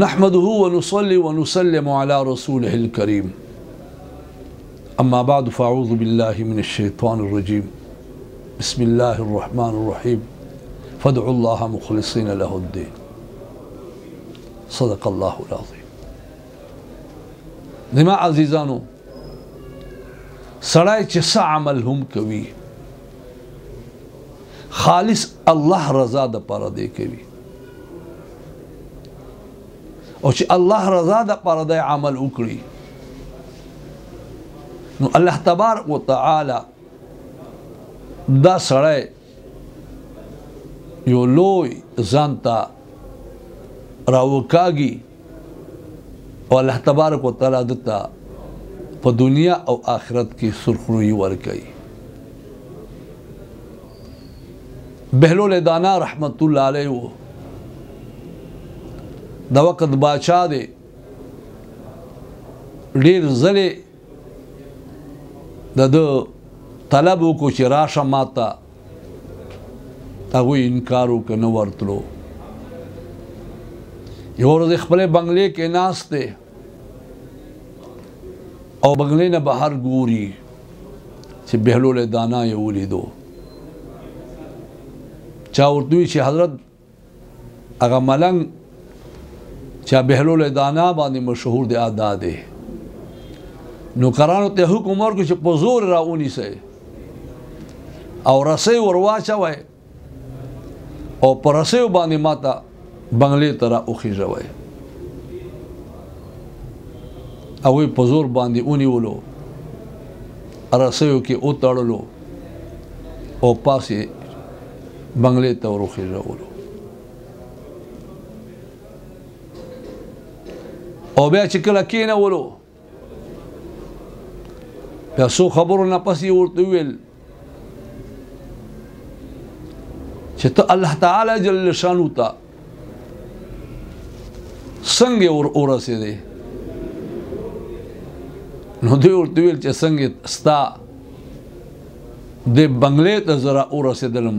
نحمده ونصلي ونسلم على رسوله الكريم أما بعد فأعوذ بالله من الشيطان الرجيم بسم الله الرحمن الرحيم فادعوا الله مخلصين له الدين صدق الله العظيم. زما عزیزانو سړی چې څه عمل هم کوي خالص الله رضا د پاره دی کوي او چې الله رضا د پاره دی عمل وکړي نو الله تبارک وتعالى دا سړی یو لوی ځان ته راوکاږي او الله تبارک وتعالى دته په دنیا او آخرت کې سرخرویي ورکوي. بهلول دانا رحمت الله علیه د وخت بادشاہ دی ډېر ځلې د طلب وکړو چې راشه ماته هغوی انکار وکړ نه ورتلو. یوه ورځ خپلې بنګلې کې ناست دی او بنګلې نه بهر ګوري چې بهلول دانا یې ولیدو. چا ورته وایي چې حضرت هغه ملنګ چې بهلول دانا باندې مشهور دی ادا دی نوکرانو ته حکم ورکړ چې په زور راونیسئ او رسۍ ور واچوئ او په رسیو باندې ماته بنګلې ته راوخیژوئ. هغوی په زور باندې ونیولو رسیو کې وتړلو او پاسې بنګلې ته وروخیژولو او بیا چې کله کېنولو بیا څو خبرو نه پس یې ورته وویل چې ته الله تعالی جل شانو ته څنګه ورسېدې؟ نو دوی ورته ویل چې څنګه ستا د بنګلې ته زه راورسېدلم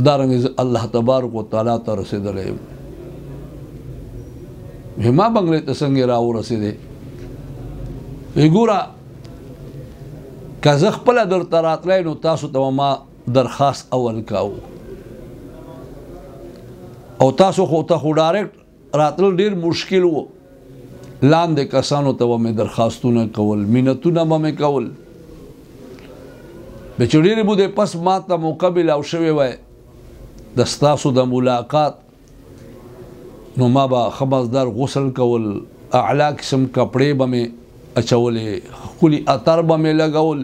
دارنګه زه الله تبارک وتعالی ته رسېدلی یم. ما بنګلې ته څنګه راورسېدې؟ وی ګوره که زه خپله درته راتلی نو تاسو ته ما درخواست اول کاو او تاسو خو ته خو ډایرکټ راتلل ډېر مشکل و. لاندې کسانو ته به مې درخواستونه کول منتونه به مې کول به چې ډېرې مودې پس ما ته موقع میلاو شوې وی د ستاسو د ملاقات نو ما به ښه مزدار غسل کول اعلی قسم کپړې به مې اچولې ښکلي عطر به مې لګول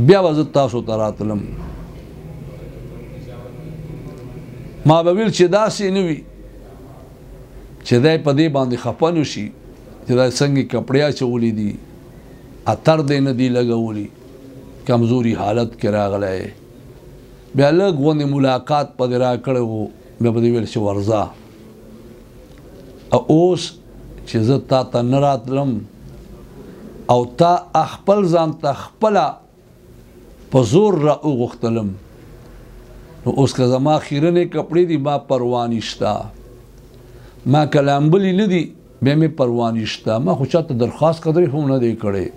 بیا به زه تاسو ته راتلم. ما به ویل چې داسې نه وي چې دی په دې باندې خفه نه شي چې دا څنګه کپړې اچولې دي عطر دی نه دي لګولي کمزوري حالت کې راغلی بیا لږ غوندې ملاقات په دې راکړی و بیا به دې ویل چې ورځه اوس چې زه تا ته نه راتلم او تا خپل ځان ته خپله په زور را وغوښتلم نو اوس که زما خیرنې کپړې دي ما پروا نشته ما کلامبلي نه دي بیا مې پروا نشته ما خو چاته درخواست قدرې هم نه دی کړی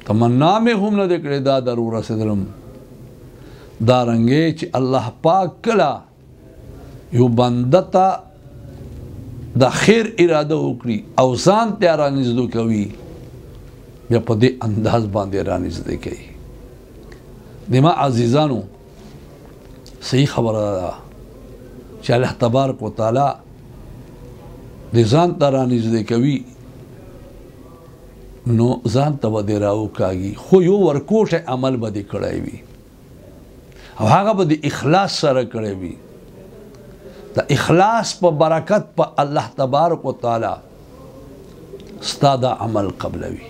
تمنا مې هم نه دی کړی دا در ورسېدلم. دارنګې چې الله پاک کله یو بنده ته د خیر اراده وکړي او ځان ته رانږدې کوي بیا په دې انداز باندې رانږدې کوي. زما عزیزانو صحیح خبره ده چې الله تبارک وتعالی د ځان ته رانږدې کوي نو ځان ته به دې راوکاږي خو یو ورکوټی عمل به دې کړی وي او هغه به د اخلاص سره کړی وي. د اخلاص په برکت په الله تبارک وتعالی ستا دا عمل قبلوي.